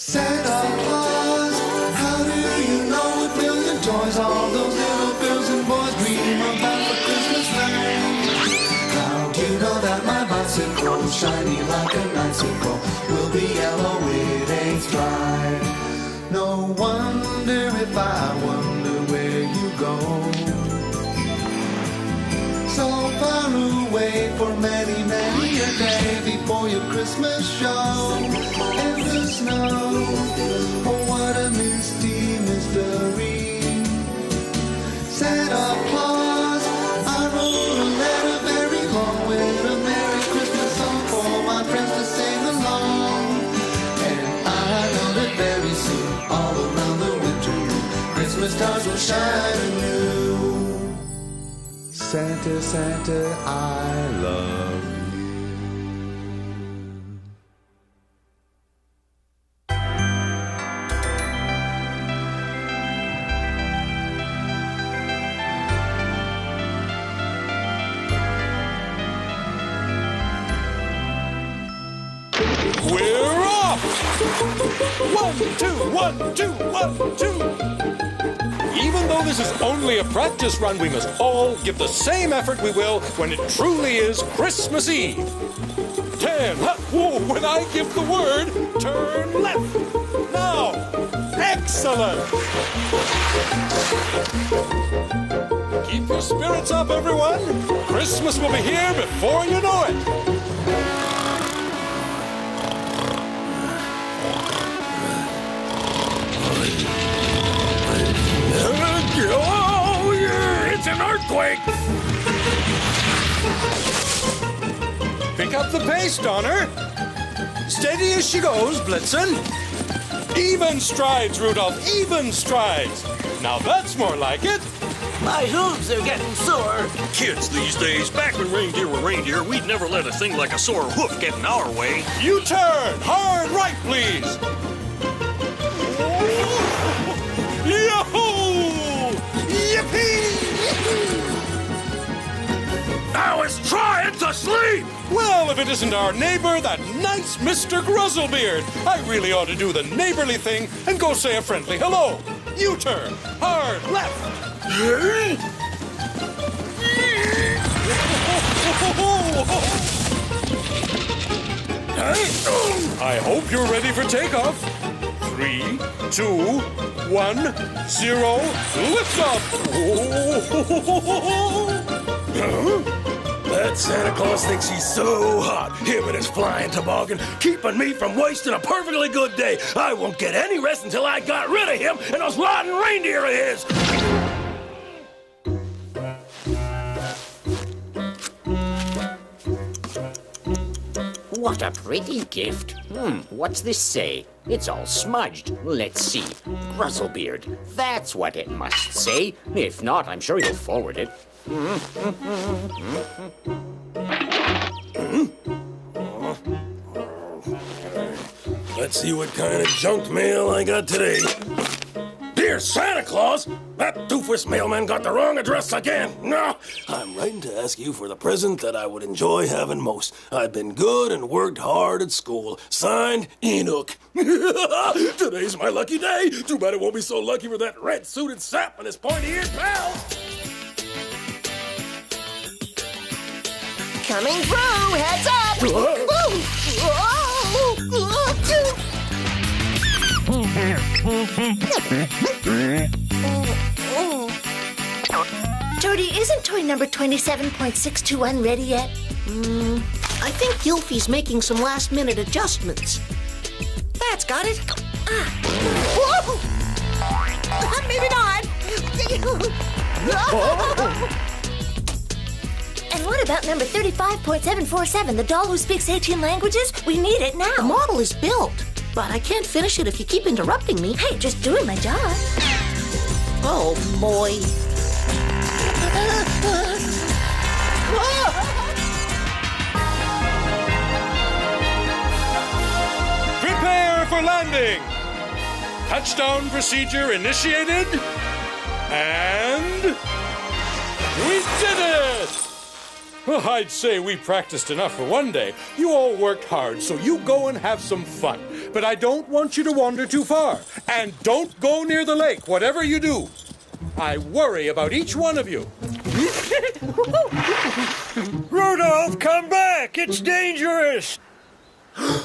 Santa Claus, how do you know a million toys all those little girls and boys dream about for Christmas night? How do you know that my bicycle, shiny like an icicle, will be yellow with a stripe? No wonder if I wonder where you go. So far away for many, many a day before your Christmas show. In the snow, oh what a misty mystery. Santa Claus, I wrote a letter very long with a Merry Christmas song for my friends to sing along. And I know that very soon, all around the winter moon, Christmas stars will shine anew. Santa, Santa, I love you. We're off! 1, 2, 1, 2, 1, 2. Even though this is only a practice run, we must all give the same effort we will when it truly is Christmas Eve. 10, whoa, when I give the word, turn left. Now, excellent. Keep your spirits up, everyone. Christmas will be here before you know it. Oh, yeah, it's an earthquake! Pick up the pace, Donner. Steady as she goes, Blitzen. Even strides, Rudolph, even strides. Now that's more like it. My hooves are getting sore. Kids these days, back when reindeer were reindeer, we'd never let a thing like a sore hoof get in our way. You turn. Hard right, please. Yahoo! Yippee! I was trying to sleep! Well, if it isn't our neighbor, that nice Mr. Gruzzlebeard. I really ought to do the neighborly thing and go say a friendly hello. U-turn. Hard left. I hope you're ready for takeoff. 3, 2, 1, 0, lift off! That Santa Claus thinks he's so hot. Him and his flying toboggan, keeping me from wasting a perfectly good day. I won't get any rest until I got rid of him and those rotten reindeer of his. What a pretty gift. What's this say? It's all smudged. Let's see. Gruzzlebeard. That's what it must say. If not, I'm sure he'll forward it. Let's see what kind of junk mail I got today. Dear Santa Claus, that doofus mailman got the wrong address again. No, I'm writing to ask you for the present that I would enjoy having most. I've been good and worked hard at school. Signed, Enoch. Today's my lucky day. Too bad it won't be so lucky for that red-suited sap and his pointy-eared pal. Coming through, heads up! Jody, isn't toy number 27.621 ready yet? I think Guilfie's making some last-minute adjustments. That's got it. Whoa! Maybe not. And what about number 35.747, the doll who speaks 18 languages? We need it now. The model is built, but I can't finish it if you keep interrupting me. Hey, just doing my job. Oh, boy. Prepare for landing. Touchdown procedure initiated. And we did it! Well, I'd say we practiced enough for one day. You all worked hard, so you go and have some fun. But I don't want you to wander too far. And don't go near the lake, whatever you do. I worry about each one of you. Rudolph, come back! It's dangerous! I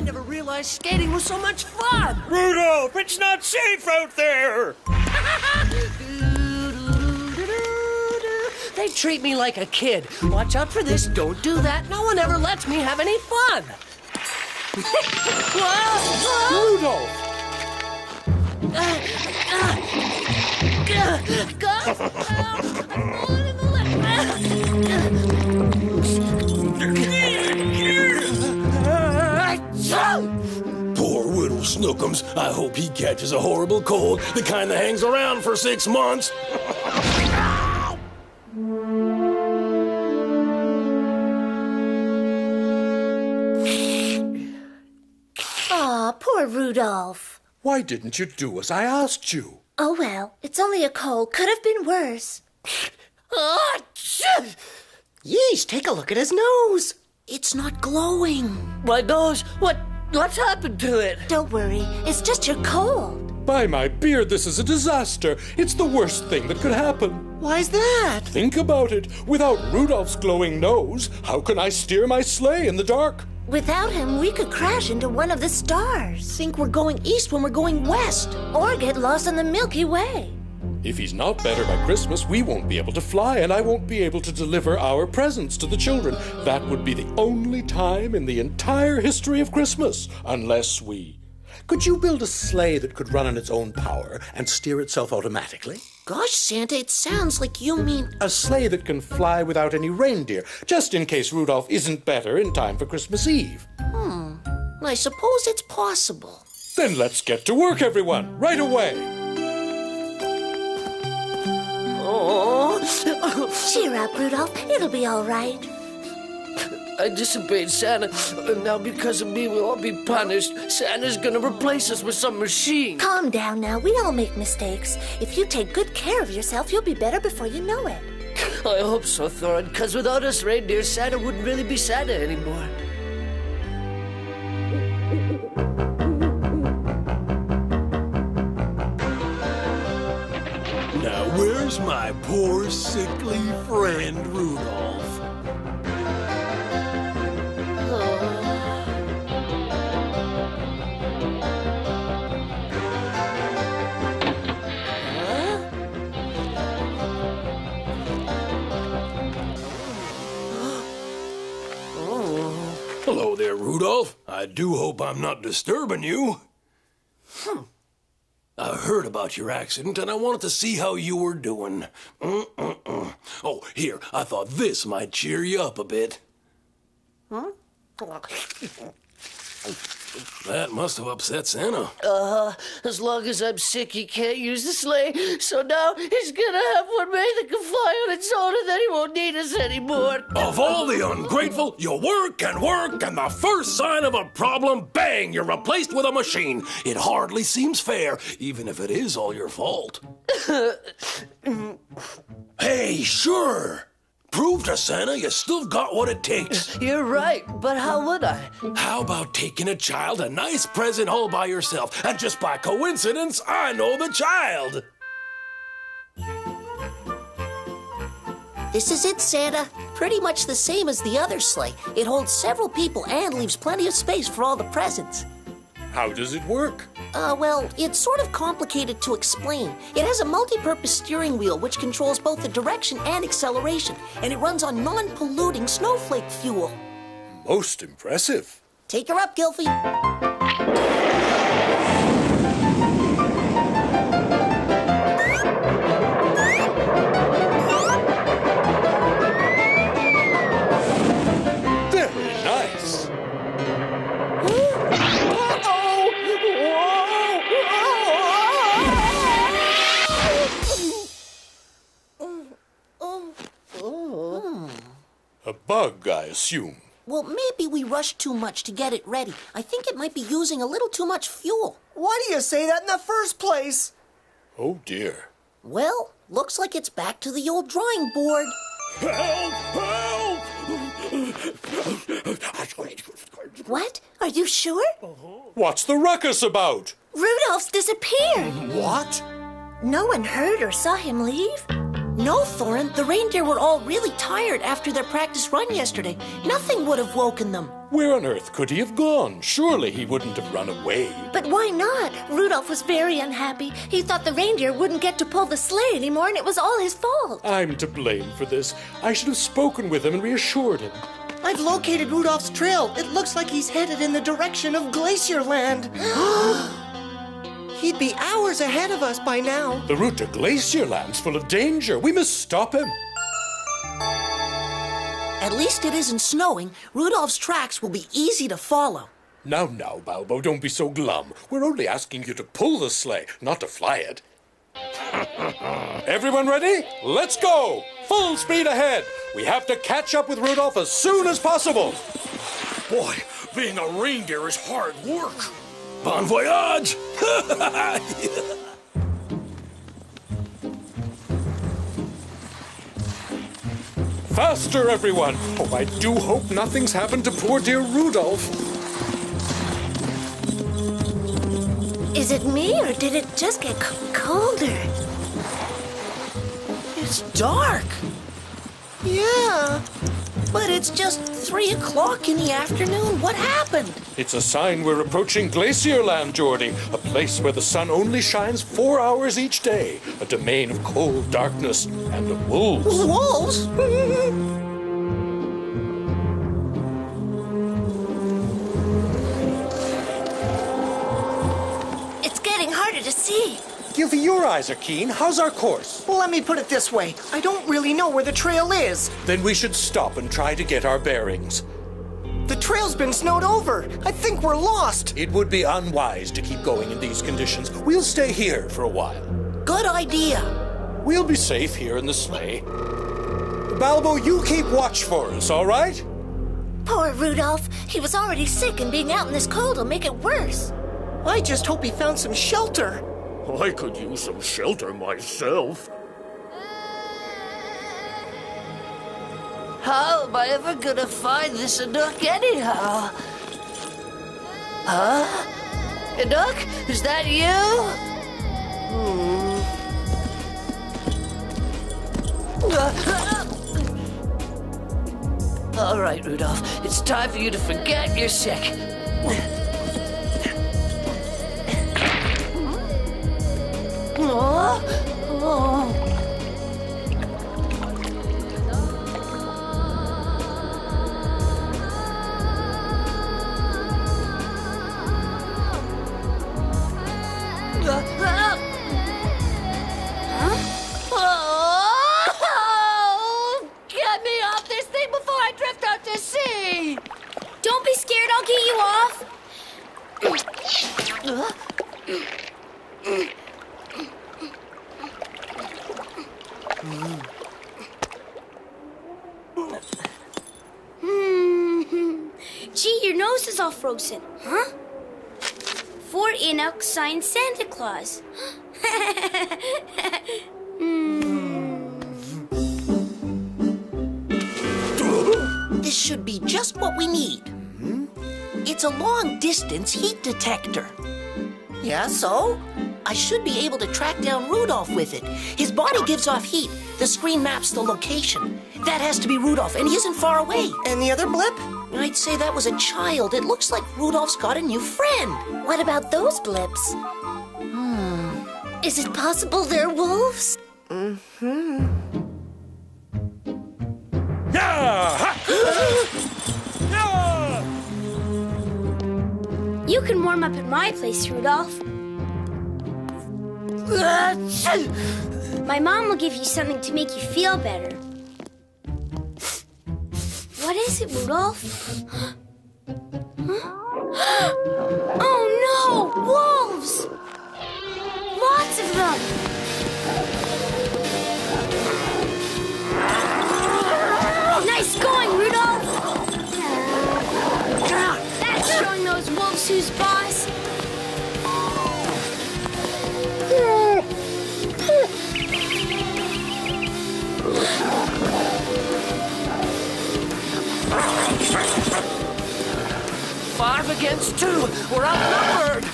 never realized skating was so much fun! Rudolph, it's not safe out there! They treat me like a kid. Watch out for this, don't do that. No one ever lets me have any fun. Rudolph! Poor little Snookums. I hope he catches a horrible cold, the kind that hangs around for 6 months. Aw, poor Rudolph. Why didn't you do as I asked you? Oh well, it's only a cold. Could have been worse. Yeesh, take a look at his nose. It's not glowing. My nose, what's happened to it? Don't worry, it's just your cold. By my beard, this is a disaster. It's the worst thing that could happen. Why's that? Think about it. Without Rudolph's glowing nose, how can I steer my sleigh in the dark? Without him, we could crash into one of the stars. Think we're going east when we're going west. Or get lost in the Milky Way. If he's not better by Christmas, we won't be able to fly, and I won't be able to deliver our presents to the children. That would be the only time in the entire history of Christmas, unless we... Could you build a sleigh that could run on its own power and steer itself automatically? Gosh, Santa, it sounds like you mean... A sleigh that can fly without any reindeer, just in case Rudolph isn't better in time for Christmas Eve. I suppose it's possible. Then let's get to work, everyone, right away. Cheer up, Rudolph. It'll be all right. I disobeyed Santa, and now because of me we'll all be punished. Santa's gonna replace us with some machine. Calm down now. We all make mistakes. If you take good care of yourself, you'll be better before you know it. I hope so, Thorin, because without us reindeer, Santa wouldn't really be Santa anymore. Now, where's my poor, sickly friend, Rudolph? Hello there, Rudolph. I do hope I'm not disturbing you. I heard about your accident, and I wanted to see how you were doing. Oh, here, I thought this might cheer you up a bit. That must have upset Santa. As long as I'm sick, he can't use the sleigh, so now he's gonna have one made that can fly on its own, and then he won't need us anymore. Of all the ungrateful, you work, and the first sign of a problem, bang, you're replaced with a machine. It hardly seems fair, even if it is all your fault. Hey, sure. Prove to Santa you still got what it takes. You're right, but how would I? How about taking a child a nice present all by yourself, and just by coincidence, I know the child. This is it, Santa. Pretty much the same as the other sleigh. It holds several people and leaves plenty of space for all the presents. How does it work? Well, it's sort of complicated to explain. It has a multi-purpose steering wheel which controls both the direction and acceleration, and it runs on non-polluting snowflake fuel. Most impressive. Take her up, Guilfijem. Very nice. A bug, I assume. Well, maybe we rushed too much to get it ready. I think it might be using a little too much fuel. Why do you say that in the first place? Oh, dear. Well, looks like it's back to the old drawing board. Help! Help! What? Are you sure? What's the ruckus about? Rudolph's disappeared. What? No one heard or saw him leave? No, Thorin, the reindeer were all really tired after their practice run yesterday. Nothing would have woken them. Where on earth could he have gone? Surely he wouldn't have run away. But why not? Rudolph was very unhappy. He thought the reindeer wouldn't get to pull the sleigh anymore, and it was all his fault. I'm to blame for this. I should have spoken with him and reassured him. I've located Rudolph's trail. It looks like he's headed in the direction of Glacierland. He'd be hours ahead of us by now. The route to Glacierland's full of danger. We must stop him. At least it isn't snowing. Rudolph's tracks will be easy to follow. Now, Balbo, don't be so glum. We're only asking you to pull the sleigh, not to fly it. Everyone ready? Let's go! Full speed ahead! We have to catch up with Rudolph as soon as possible. Boy, being a reindeer is hard work. Bon voyage! Faster, everyone! Oh, I do hope nothing's happened to poor dear Rudolph. Is it me, or did it just get colder? It's dark. Yeah, but it's just 3 o'clock in the afternoon. What happened? It's a sign we're approaching Glacierland, Geordie, a place where the sun only shines 4 hours each day, a domain of cold darkness and of wolves. Wolves? It's getting harder to see. Guilfijem, your eyes are keen. How's our course? Well, let me put it this way. I don't really know where the trail is. Then we should stop and try to get our bearings. The trail's been snowed over. I think we're lost. It would be unwise to keep going in these conditions. We'll stay here for a while. Good idea. We'll be safe here in the sleigh. Balbo, you keep watch for us, all right? Poor Rudolph. He was already sick, and being out in this cold will make it worse. I just hope he found some shelter. I could use some shelter myself. How am I ever gonna find this nook anyhow? Huh? Nook? Is that you? All right, Rudolph. It's time for you to forget you're sick. Get me off this thing before I drift out to sea! Don't be scared, I'll get you off. Gee, your nose is all frozen. Huh? For Enoch signed Santa Claus. This should be just what we need. It's a long-distance heat detector. Yeah, so? I should be able to track down Rudolph with it. His body gives off heat. The screen maps the location. That has to be Rudolph, and he isn't far away. And the other blip? I'd say that was a child. It looks like Rudolph's got a new friend. What about those blips? Is it possible they're wolves? You can warm up at my place, Rudolph. My mom will give you something to make you feel better. What is it, Rudolph? Huh? Oh no! Wolves! Lots of them! Nice going, Rudolph! That's showing those wolves who's boss. 5 against 2. We're outnumbered.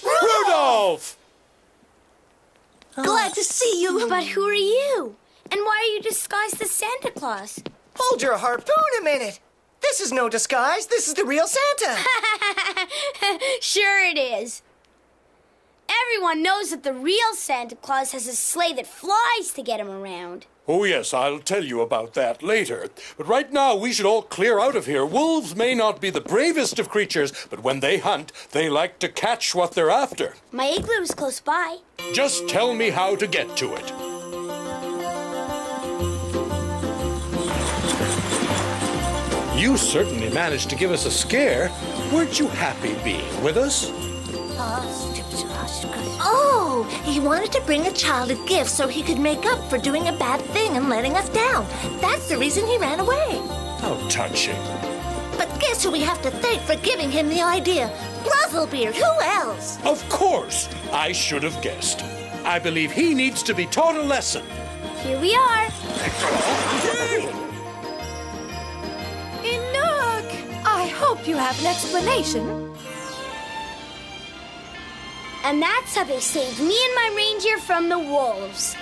Rudolph! Glad to see you. But who are you? And why are you disguised as Santa Claus? Hold your harpoon a minute. This is no disguise. This is the real Santa. Sure it is. Everyone knows that the real Santa Claus has a sleigh that flies to get him around. Oh, yes, I'll tell you about that later. But right now, we should all clear out of here. Wolves may not be the bravest of creatures, but when they hunt, they like to catch what they're after. My igloo is close by. Just tell me how to get to it. You certainly managed to give us a scare. Weren't you happy being with us? Oh, he wanted to bring a child a gift so he could make up for doing a bad thing and letting us down. That's the reason he ran away. How touching. But guess who we have to thank for giving him the idea? Gruzzlebeard, who else? Of course, I should have guessed. I believe he needs to be taught a lesson. Here we are. Enoch! I hope you have an explanation. And that's how they saved me and my reindeer from the wolves.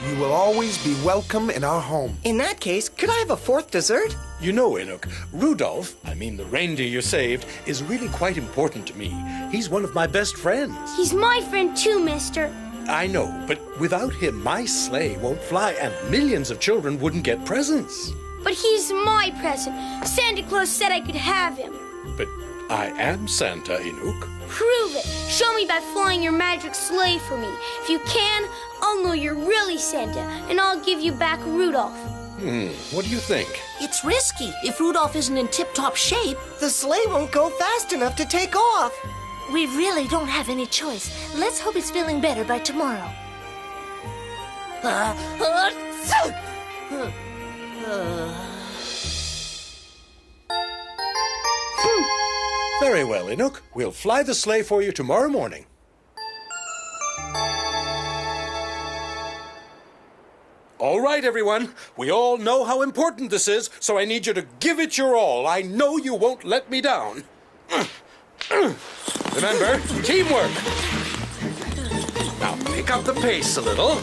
You will always be welcome in our home. In that case, could I have a 4th dessert? You know, Enoch, Rudolph, the reindeer you saved, is really quite important to me. He's one of my best friends. He's my friend too, mister. I know, but without him, my sleigh won't fly and millions of children wouldn't get presents. But he's my present. Santa Claus said I could have him. But I am Santa, Enoch. Prove it. Show me by flying your magic sleigh for me. If you can, I'll know you're really Santa, and I'll give you back Rudolph. What do you think? It's risky. If Rudolph isn't in tip-top shape, The sleigh won't go fast enough to take off. We really don't have any choice. Let's hope he's feeling better by tomorrow. Very well, Enoch. We'll fly the sleigh for you tomorrow morning. All right, everyone. We all know how important this is, so I need you to give it your all. I know you won't let me down. Remember, teamwork. Now, pick up the pace a little.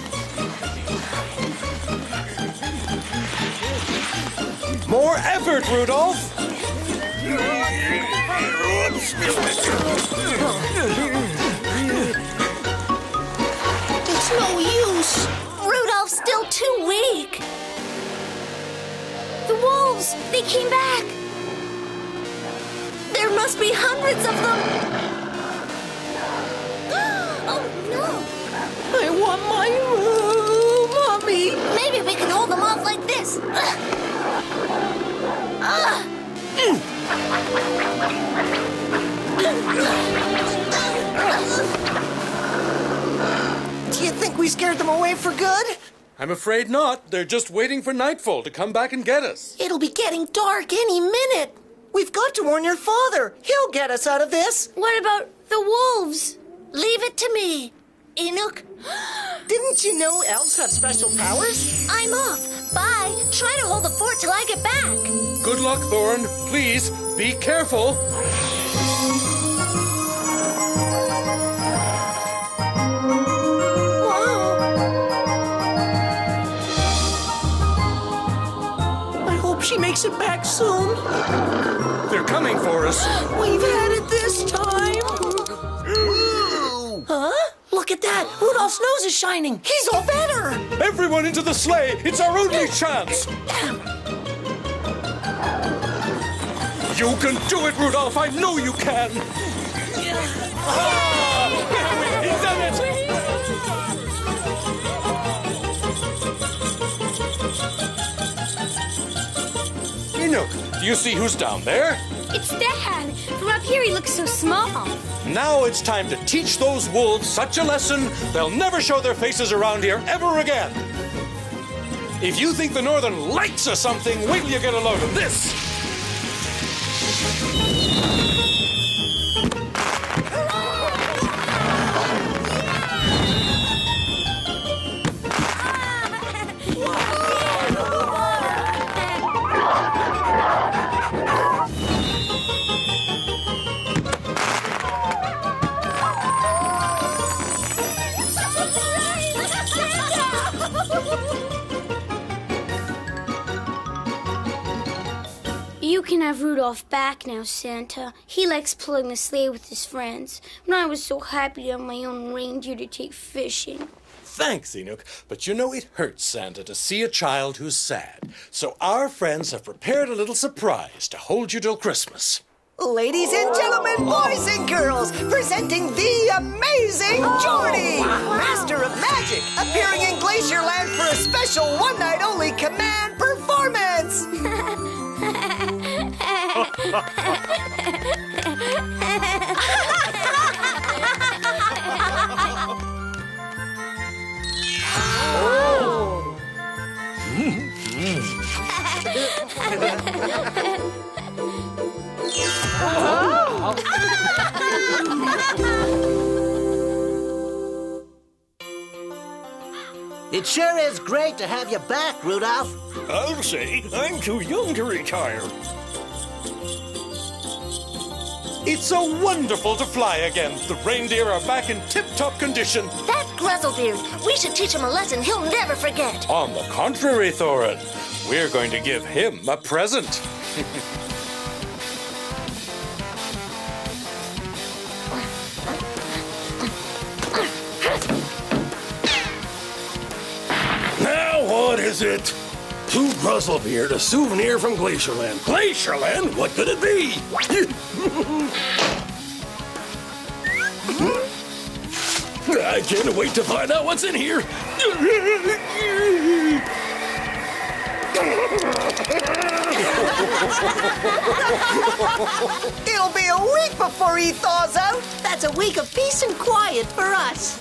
More effort, Rudolph. it's no use. Rudolph's still too weak. The wolves! They came back! There must be hundreds of them. Oh, no! I want my room, Mommy. Maybe we can hold them off like this. Do you think we scared them away for good? I'm afraid not. They're just waiting for nightfall to come back and get us. It'll be getting dark any minute. We've got to warn your father. He'll get us out of this. What about the wolves? Leave it to me. Enoch, Didn't you know elves have special powers? I'm off. Bye. Try to hold the fort till I get back. Good luck, Thorn. Please, be careful. I hope she makes it back soon. They're coming for us. We've had it this time. Huh? Look at that. Rudolph's nose is shining. He's all better. Everyone into the sleigh. It's our only chance. You can do it, Rudolph. I know you can. He's done it. Enoch, do you see who's down there? It's Dad. From up here, he looks so small. Now it's time to teach those wolves such a lesson they'll never show their faces around here ever again. If you think the Northern Lights are something, wait till you get a load of this. You can have Rudolph back now, Santa. He likes pulling the sleigh with his friends. And I was so happy to have my own reindeer to take fishing. Thanks, Enoch. But you know it hurts Santa to see a child who's sad. So our friends have prepared a little surprise to hold you till Christmas. Ladies and gentlemen, boys and girls, presenting the amazing Geordie, master of magic, appearing in Glacierland for a special one-night-only command performance. It sure is great to have you back, Rudolph. I'll say I'm too young to retire. It's so wonderful to fly again. The reindeer are back in tip-top condition. That Grizzlebeard, we should teach him a lesson he'll never forget. On the contrary, Thorin, we're going to give him a present. Now what is it? To Grizzlebeard, a souvenir from Glacierland. Glacierland? What could it be? I can't wait to find out what's in here. It'll be a week before he thaws out. That's a week of peace and quiet for us.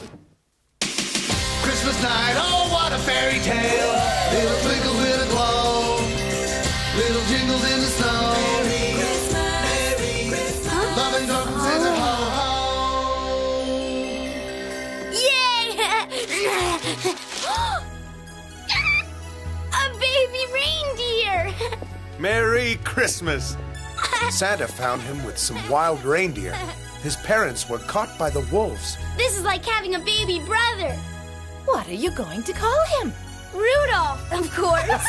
Christmas night, oh what a fairy tale. Little twinkles with a glow. Little jingles in the snow. Merry Christmas, Merry Christmas. Loving drums says a ho ho. Yay! A baby reindeer! Merry Christmas! Santa found him with some wild reindeer. His parents were caught by the wolves. This is like having a baby brother. What are you going to call him? Rudolph, of course.